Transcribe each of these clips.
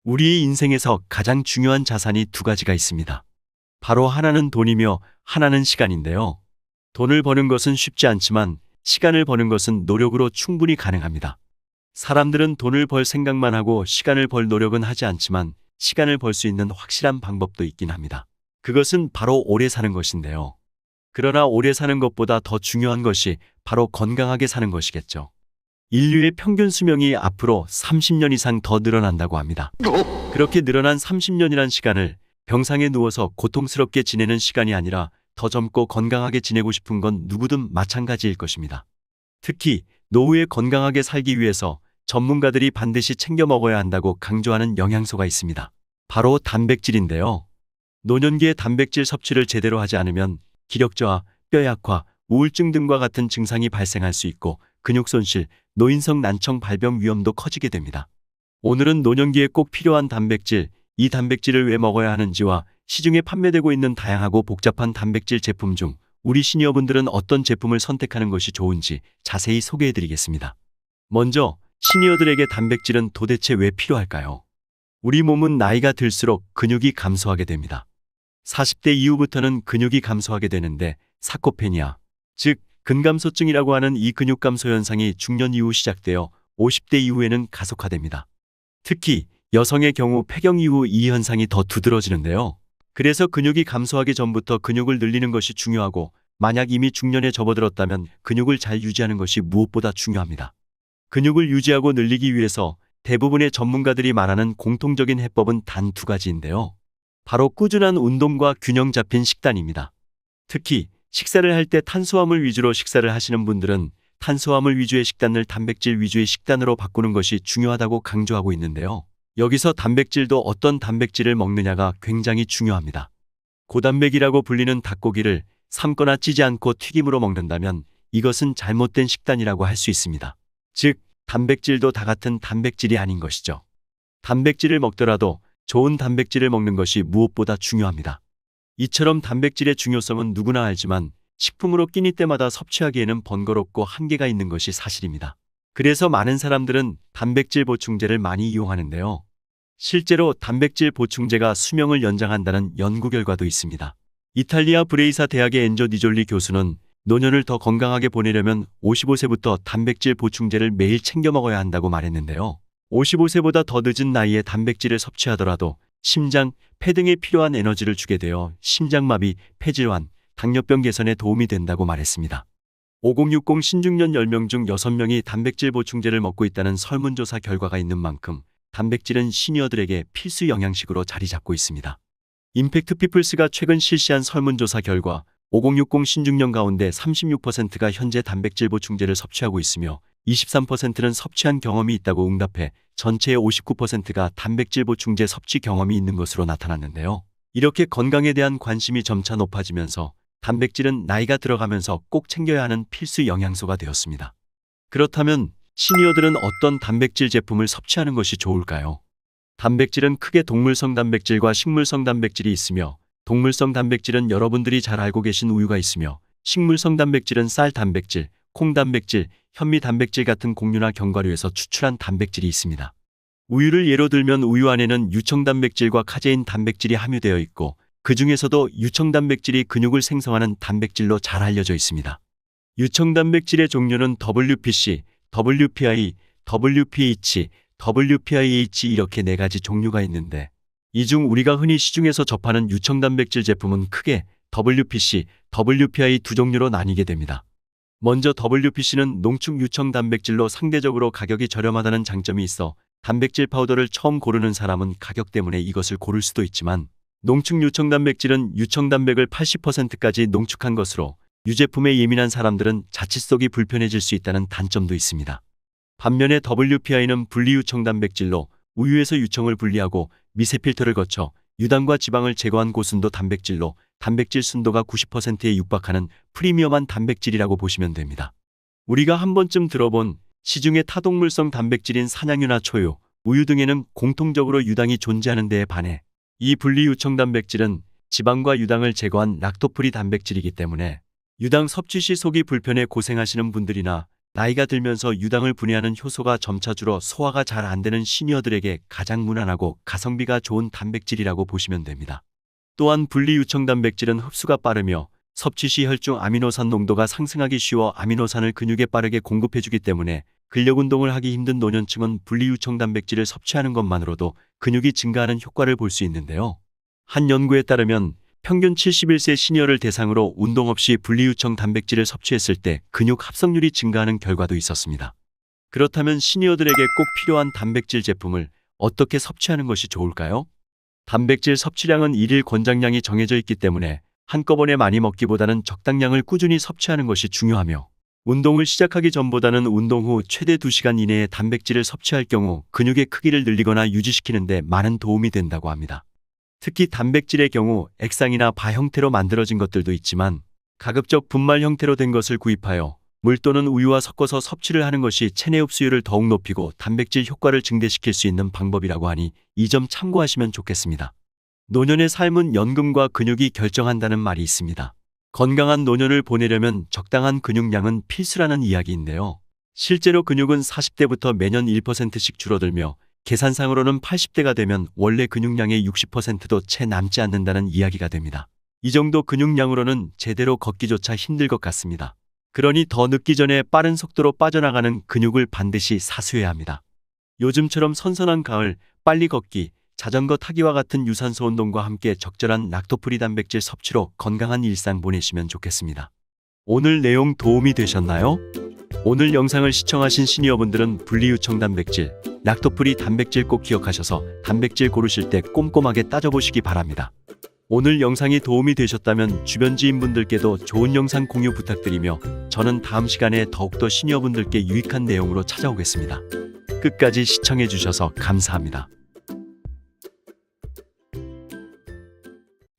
우리의 인생에서 가장 중요한 자산이 두 가지가 있습니다. 바로 하나는 돈이며 하나는 시간인데요. 돈을 버는 것은 쉽지 않지만 시간을 버는 것은 노력으로 충분히 가능합니다. 사람들은 돈을 벌 생각만 하고 시간을 벌 노력은 하지 않지만 시간을 벌 수 있는 확실한 방법도 있긴 합니다. 그것은 바로 오래 사는 것인데요. 그러나 오래 사는 것보다 더 중요한 것이 바로 건강하게 사는 것이겠죠. 인류의 평균 수명이 앞으로 30년 이상 더 늘어난다고 합니다. 그렇게 늘어난 30년이란 시간을 병상에 누워서 고통스럽게 지내는 시간이 아니라 더 젊고 건강하게 지내고 싶은 건 누구든 마찬가지일 것입니다. 특히 노후에 건강하게 살기 위해서 전문가들이 반드시 챙겨 먹어야 한다고 강조하는 영양소가 있습니다. 바로 단백질인데요. 노년기에 단백질 섭취를 제대로 하지 않으면 기력 저하, 뼈 약화, 우울증 등과 같은 증상이 발생할 수 있고 근육 손실, 노인성 난청 발병 위험도 커지게 됩니다. 오늘은 노년기에 꼭 필요한 단백질, 이 단백질을 왜 먹어야 하는지와 시중에 판매되고 있는 다양하고 복잡한 단백질 제품 중 우리 시니어분들은 어떤 제품을 선택하는 것이 좋은지 자세히 소개해드리겠습니다. 먼저 시니어들에게 단백질은 도대체 왜 필요할까요? 우리 몸은 나이가 들수록 근육이 감소하게 됩니다. 40대 이후부터는 근육이 감소하게 되는데 사코페니아, 즉 근감소증이라고 하는 이 근육 감소 현상이 중년 이후 시작되어 50대 이후에는 가속화됩니다. 특히 여성의 경우 폐경 이후 이 현상이 더 두드러지는데요. 그래서 근육이 감소하기 전부터 근육을 늘리는 것이 중요하고 만약 이미 중년에 접어들었다면 근육을 잘 유지하는 것이 무엇보다 중요합니다. 근육을 유지하고 늘리기 위해서 대부분의 전문가들이 말하는 공통적인 해법은 단 두 가지인데요. 바로 꾸준한 운동과 균형 잡힌 식단입니다. 특히 식사를 할 때 탄수화물 위주로 식사를 하시는 분들은 탄수화물 위주의 식단을 단백질 위주의 식단으로 바꾸는 것이 중요하다고 강조하고 있는데요. 여기서 단백질도 어떤 단백질을 먹느냐가 굉장히 중요합니다. 고단백이라고 불리는 닭고기를 삶거나 찌지 않고 튀김으로 먹는다면 이것은 잘못된 식단이라고 할 수 있습니다. 즉, 단백질도 다 같은 단백질이 아닌 것이죠. 단백질을 먹더라도 좋은 단백질을 먹는 것이 무엇보다 중요합니다. 이처럼 단백질의 중요성은 누구나 알지만 식품으로 끼니 때마다 섭취하기에는 번거롭고 한계가 있는 것이 사실입니다. 그래서 많은 사람들은 단백질 보충제를 많이 이용하는데요. 실제로 단백질 보충제가 수명을 연장한다는 연구 결과도 있습니다. 이탈리아 브레이사 대학의 엔조 니졸리 교수는 노년을 더 건강하게 보내려면 55세부터 단백질 보충제를 매일 챙겨 먹어야 한다고 말했는데요. 55세보다 더 늦은 나이에 단백질을 섭취하더라도 심장, 폐 등에 필요한 에너지를 주게 되어 심장마비, 폐질환, 당뇨병 개선에 도움이 된다고 말했습니다. 5060 신중년 10명 중 6명이 단백질 보충제를 먹고 있다는 설문조사 결과가 있는 만큼 단백질은 시니어들에게 필수 영양식으로 자리 잡고 있습니다. 임팩트 피플스가 최근 실시한 설문조사 결과 5060 신중년 가운데 36%가 현재 단백질 보충제를 섭취하고 있으며 23%는 섭취한 경험이 있다고 응답해 전체의 59%가 단백질 보충제 섭취 경험이 있는 것으로 나타났는데요. 이렇게 건강에 대한 관심이 점차 높아지면서 단백질은 나이가 들어가면서 꼭 챙겨야 하는 필수 영양소가 되었습니다. 그렇다면 시니어들은 어떤 단백질 제품을 섭취하는 것이 좋을까요? 단백질은 크게 동물성 단백질과 식물성 단백질이 있으며 동물성 단백질은 여러분들이 잘 알고 계신 우유가 있으며 식물성 단백질은 쌀 단백질, 콩 단백질, 현미 단백질 같은 곡류나 견과류에서 추출한 단백질이 있습니다. 우유를 예로 들면 우유 안에는 유청 단백질과 카제인 단백질이 함유되어 있고 그 중에서도 유청 단백질이 근육을 생성하는 단백질로 잘 알려져 있습니다. 유청 단백질의 종류는 WPC, WPI, WPH, WPIH 이렇게 4가지 종류가 있는데 이 중 우리가 흔히 시중에서 접하는 유청 단백질 제품은 크게 WPC, WPI 두 종류로 나뉘게 됩니다. 먼저 WPC는 농축 유청 단백질로 상대적으로 가격이 저렴하다는 장점이 있어 단백질 파우더를 처음 고르는 사람은 가격 때문에 이것을 고를 수도 있지만 농축 유청 단백질은 유청 단백을 80%까지 농축한 것으로 유제품에 예민한 사람들은 자칫 속이 불편해질 수 있다는 단점도 있습니다. 반면에 WPI는 분리 유청 단백질로 우유에서 유청을 분리하고 미세 필터를 거쳐 유당과 지방을 제거한 고순도 단백질로 단백질 순도가 90%에 육박하는 프리미엄한 단백질이라고 보시면 됩니다. 우리가 한 번쯤 들어본 시중의 타동물성 단백질인 사냥유나 초유, 우유 등에는 공통적으로 유당이 존재하는 데에 반해 이 분리 유청 단백질은 지방과 유당을 제거한 락토프리 단백질이기 때문에 유당 섭취 시 속이 불편해 고생하시는 분들이나 나이가 들면서 유당을 분해하는 효소가 점차 줄어 소화가 잘 안 되는 시니어들에게 가장 무난하고 가성비가 좋은 단백질이라고 보시면 됩니다. 또한 분리유청 단백질은 흡수가 빠르며 섭취 시 혈중 아미노산 농도가 상승하기 쉬워 아미노산을 근육에 빠르게 공급해주기 때문에 근력 운동을 하기 힘든 노년층은 분리유청 단백질을 섭취하는 것만으로도 근육이 증가하는 효과를 볼 수 있는데요. 한 연구에 따르면 평균 71세 시니어를 대상으로 운동 없이 분리유청 단백질을 섭취했을 때 근육 합성률이 증가하는 결과도 있었습니다. 그렇다면 시니어들에게 꼭 필요한 단백질 제품을 어떻게 섭취하는 것이 좋을까요? 단백질 섭취량은 일일 권장량이 정해져 있기 때문에 한꺼번에 많이 먹기보다는 적당량을 꾸준히 섭취하는 것이 중요하며, 운동을 시작하기 전보다는 운동 후 최대 2시간 이내에 단백질을 섭취할 경우 근육의 크기를 늘리거나 유지시키는 데 많은 도움이 된다고 합니다. 특히 단백질의 경우 액상이나 바 형태로 만들어진 것들도 있지만 가급적 분말 형태로 된 것을 구입하여 물 또는 우유와 섞어서 섭취를 하는 것이 체내 흡수율을 더욱 높이고 단백질 효과를 증대시킬 수 있는 방법이라고 하니 이 점 참고하시면 좋겠습니다. 노년의 삶은 연금과 근육이 결정한다는 말이 있습니다. 건강한 노년을 보내려면 적당한 근육량은 필수라는 이야기인데요. 실제로 근육은 40대부터 매년 1%씩 줄어들며 계산상으로는 80대가 되면 원래 근육량의 60%도 채 남지 않는다는 이야기가 됩니다. 이 정도 근육량으로는 제대로 걷기조차 힘들 것 같습니다. 그러니 더 늦기 전에 빠른 속도로 빠져나가는 근육을 반드시 사수해야 합니다. 요즘처럼 선선한 가을, 빨리 걷기, 자전거 타기와 같은 유산소 운동과 함께 적절한 락토프리 단백질 섭취로 건강한 일상 보내시면 좋겠습니다. 오늘 내용 도움이 되셨나요? 오늘 영상을 시청하신 시니어분들은 분리유청 단백질, 락토프리 단백질 꼭 기억하셔서 단백질 고르실 때 꼼꼼하게 따져보시기 바랍니다. 오늘 영상이 도움이 되셨다면 주변 지인분들께도 좋은 영상 공유 부탁드리며 저는 다음 시간에 더욱더 시니어분들께 유익한 내용으로 찾아오겠습니다. 끝까지 시청해주셔서 감사합니다.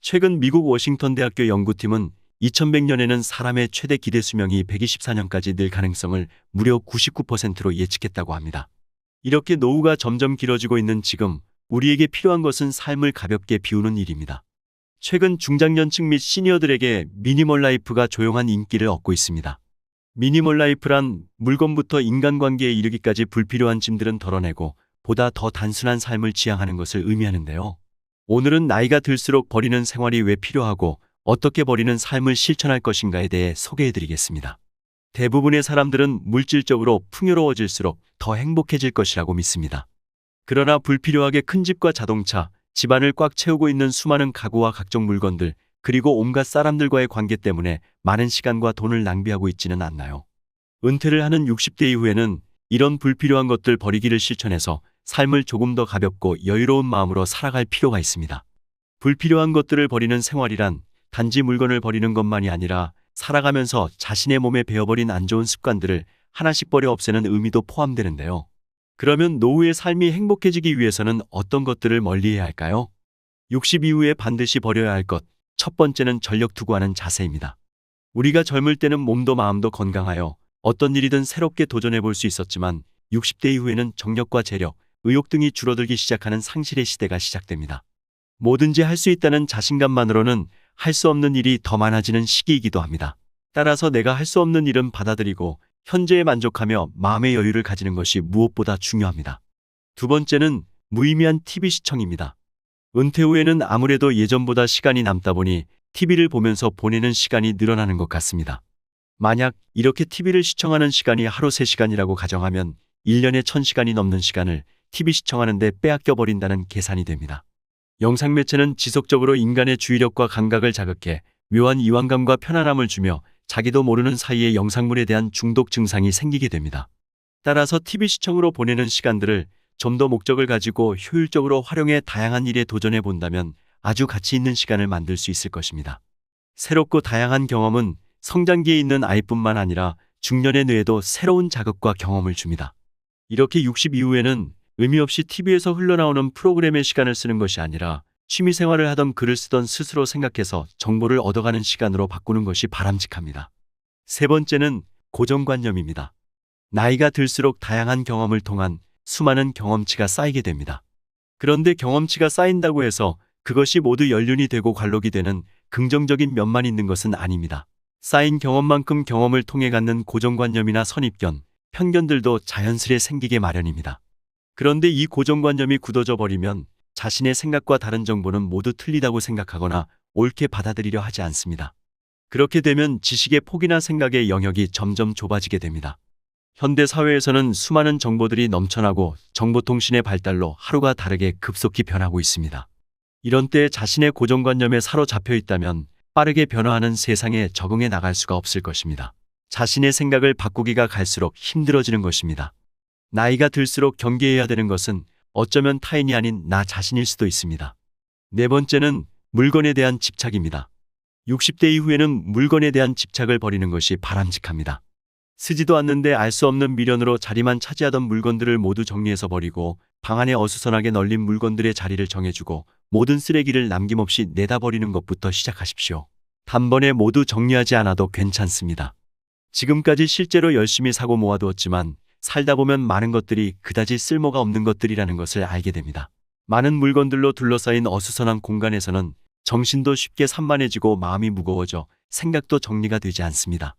최근 미국 워싱턴 대학교 연구팀은 2100년에는 사람의 최대 기대 수명이 124년까지 늘 가능성을 무려 99%로 예측했다고 합니다. 이렇게 노후가 점점 길어지고 있는 지금 우리에게 필요한 것은 삶을 가볍게 비우는 일입니다. 최근 중장년층 및 시니어들에게 미니멀 라이프가 조용한 인기를 얻고 있습니다. 미니멀 라이프란 물건부터 인간관계에 이르기까지 불필요한 짐들은 덜어내고 보다 더 단순한 삶을 지향하는 것을 의미하는데요. 오늘은 나이가 들수록 버리는 생활이 왜 필요하고 어떻게 버리는 삶을 실천할 것인가에 대해 소개해드리겠습니다. 대부분의 사람들은 물질적으로 풍요로워질수록 더 행복해질 것이라고 믿습니다. 그러나 불필요하게 큰 집과 자동차, 집안을 꽉 채우고 있는 수많은 가구와 각종 물건들, 그리고 온갖 사람들과의 관계 때문에 많은 시간과 돈을 낭비하고 있지는 않나요? 은퇴를 하는 60대 이후에는 이런 불필요한 것들 버리기를 실천해서 삶을 조금 더 가볍고 여유로운 마음으로 살아갈 필요가 있습니다. 불필요한 것들을 버리는 생활이란 단지 물건을 버리는 것만이 아니라 살아가면서 자신의 몸에 배어버린 안 좋은 습관들을 하나씩 버려 없애는 의미도 포함되는데요. 그러면 노후의 삶이 행복해지기 위해서는 어떤 것들을 멀리해야 할까요? 60 이후에 반드시 버려야 할 것, 첫 번째는 전력 투구하는 자세입니다. 우리가 젊을 때는 몸도 마음도 건강하여 어떤 일이든 새롭게 도전해 볼 수 있었지만 60대 이후에는 정력과 재력, 의욕 등이 줄어들기 시작하는 상실의 시대가 시작됩니다. 뭐든지 할 수 있다는 자신감만으로는 할 수 없는 일이 더 많아지는 시기이기도 합니다. 따라서 내가 할 수 없는 일은 받아들이고 현재에 만족하며 마음의 여유를 가지는 것이 무엇보다 중요합니다. 두 번째는 무의미한 TV 시청입니다. 은퇴 후에는 아무래도 예전보다 시간이 남다 보니 TV를 보면서 보내는 시간이 늘어나는 것 같습니다. 만약 이렇게 TV를 시청하는 시간이 하루 3시간이라고 가정하면 1년에 1000시간이 넘는 시간을 TV 시청하는 데 빼앗겨 버린다는 계산이 됩니다. 영상 매체는 지속적으로 인간의 주의력과 감각을 자극해 묘한 이완감과 편안함을 주며 자기도 모르는 사이에 영상물에 대한 중독 증상이 생기게 됩니다. 따라서 TV 시청으로 보내는 시간들을 좀 더 목적을 가지고 효율적으로 활용해 다양한 일에 도전해 본다면 아주 가치 있는 시간을 만들 수 있을 것입니다. 새롭고 다양한 경험은 성장기에 있는 아이뿐만 아니라 중년의 뇌에도 새로운 자극과 경험을 줍니다. 이렇게 60 이후에는 의미 없이 TV에서 흘러나오는 프로그램에 시간을 쓰는 것이 아니라 취미생활을 하던 글을 쓰던 스스로 생각해서 정보를 얻어가는 시간으로 바꾸는 것이 바람직합니다. 세 번째는 고정관념입니다. 나이가 들수록 다양한 경험을 통한 수많은 경험치가 쌓이게 됩니다. 그런데 경험치가 쌓인다고 해서 그것이 모두 연륜이 되고 관록이 되는 긍정적인 면만 있는 것은 아닙니다. 쌓인 경험만큼 경험을 통해 갖는 고정관념이나 선입견, 편견들도 자연스레 생기게 마련입니다. 그런데 이 고정관념이 굳어져 버리면 자신의 생각과 다른 정보는 모두 틀리다고 생각하거나 옳게 받아들이려 하지 않습니다. 그렇게 되면 지식의 폭이나 생각의 영역이 점점 좁아지게 됩니다. 현대 사회에서는 수많은 정보들이 넘쳐나고 정보통신의 발달로 하루가 다르게 급속히 변하고 있습니다. 이런 때에 자신의 고정관념에 사로잡혀 있다면 빠르게 변화하는 세상에 적응해 나갈 수가 없을 것입니다. 자신의 생각을 바꾸기가 갈수록 힘들어지는 것입니다. 나이가 들수록 경계해야 되는 것은 어쩌면 타인이 아닌 나 자신일 수도 있습니다. 네 번째는 물건에 대한 집착입니다. 60대 이후에는 물건에 대한 집착을 버리는 것이 바람직합니다. 쓰지도 않는데 알 수 없는 미련으로 자리만 차지하던 물건들을 모두 정리해서 버리고 방 안에 어수선하게 널린 물건들의 자리를 정해주고 모든 쓰레기를 남김없이 내다 버리는 것부터 시작하십시오. 단번에 모두 정리하지 않아도 괜찮습니다. 지금까지 실제로 열심히 사고 모아두었지만 살다 보면 많은 것들이 그다지 쓸모가 없는 것들이라는 것을 알게 됩니다. 많은 물건들로 둘러싸인 어수선한 공간에서는 정신도 쉽게 산만해지고 마음이 무거워져 생각도 정리가 되지 않습니다.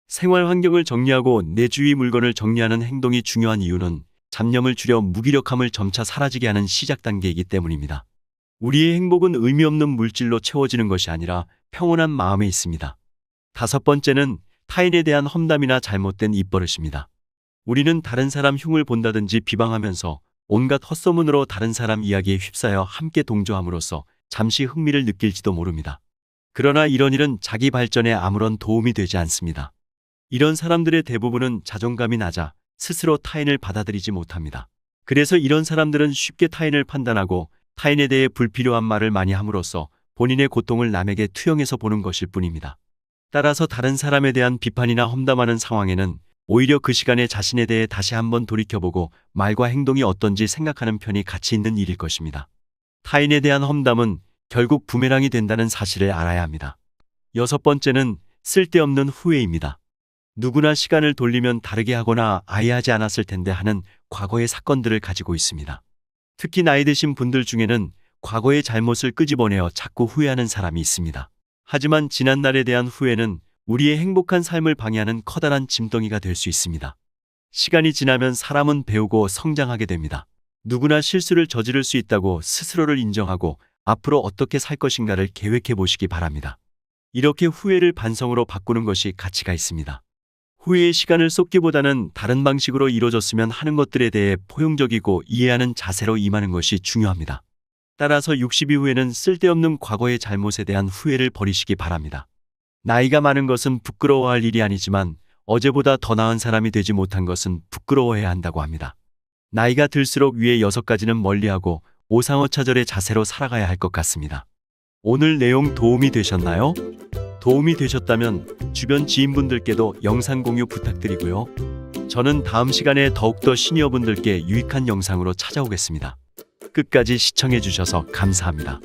생활 환경을 정리하고 내 주위 물건을 정리하는 행동이 중요한 이유는 잡념을 줄여 무기력함을 점차 사라지게 하는 시작 단계이기 때문입니다. 우리의 행복은 의미 없는 물질로 채워지는 것이 아니라 평온한 마음에 있습니다. 다섯 번째는 타인에 대한 험담이나 잘못된 입버릇입니다. 우리는 다른 사람 흉을 본다든지 비방하면서 온갖 헛소문으로 다른 사람 이야기에 휩싸여 함께 동조함으로써 잠시 흥미를 느낄지도 모릅니다. 그러나 이런 일은 자기 발전에 아무런 도움이 되지 않습니다. 이런 사람들의 대부분은 자존감이 낮아 스스로 타인을 받아들이지 못합니다. 그래서 이런 사람들은 쉽게 타인을 판단하고 타인에 대해 불필요한 말을 많이 함으로써 본인의 고통을 남에게 투영해서 보는 것일 뿐입니다. 따라서 다른 사람에 대한 비판이나 험담하는 상황에는 오히려 그 시간에 자신에 대해 다시 한번 돌이켜보고 말과 행동이 어떤지 생각하는 편이 가치 있는 일일 것입니다. 타인에 대한 험담은 결국 부메랑이 된다는 사실을 알아야 합니다. 여섯 번째는 쓸데없는 후회입니다. 누구나 시간을 돌리면 다르게 하거나 아예 하지 않았을 텐데 하는 과거의 사건들을 가지고 있습니다. 특히 나이 드신 분들 중에는 과거의 잘못을 끄집어내어 자꾸 후회하는 사람이 있습니다. 하지만 지난날에 대한 후회는 우리의 행복한 삶을 방해하는 커다란 짐덩이가 될 수 있습니다. 시간이 지나면 사람은 배우고 성장하게 됩니다. 누구나 실수를 저지를 수 있다고 스스로를 인정하고 앞으로 어떻게 살 것인가를 계획해 보시기 바랍니다. 이렇게 후회를 반성으로 바꾸는 것이 가치가 있습니다. 후회의 시간을 쏟기보다는 다른 방식으로 이루어졌으면 하는 것들에 대해 포용적이고 이해하는 자세로 임하는 것이 중요합니다. 따라서 60 이후에는 쓸데없는 과거의 잘못에 대한 후회를 버리시기 바랍니다. 나이가 많은 것은 부끄러워할 일이 아니지만 어제보다 더 나은 사람이 되지 못한 것은 부끄러워해야 한다고 합니다. 나이가 들수록 위의 6가지는 멀리하고 오상어차절의 자세로 살아가야 할 것 같습니다. 오늘 내용 도움이 되셨나요? 도움이 되셨다면 주변 지인분들께도 영상 공유 부탁드리고요. 저는 다음 시간에 더욱더 시니어분들께 유익한 영상으로 찾아오겠습니다. 끝까지 시청해 주셔서 감사합니다.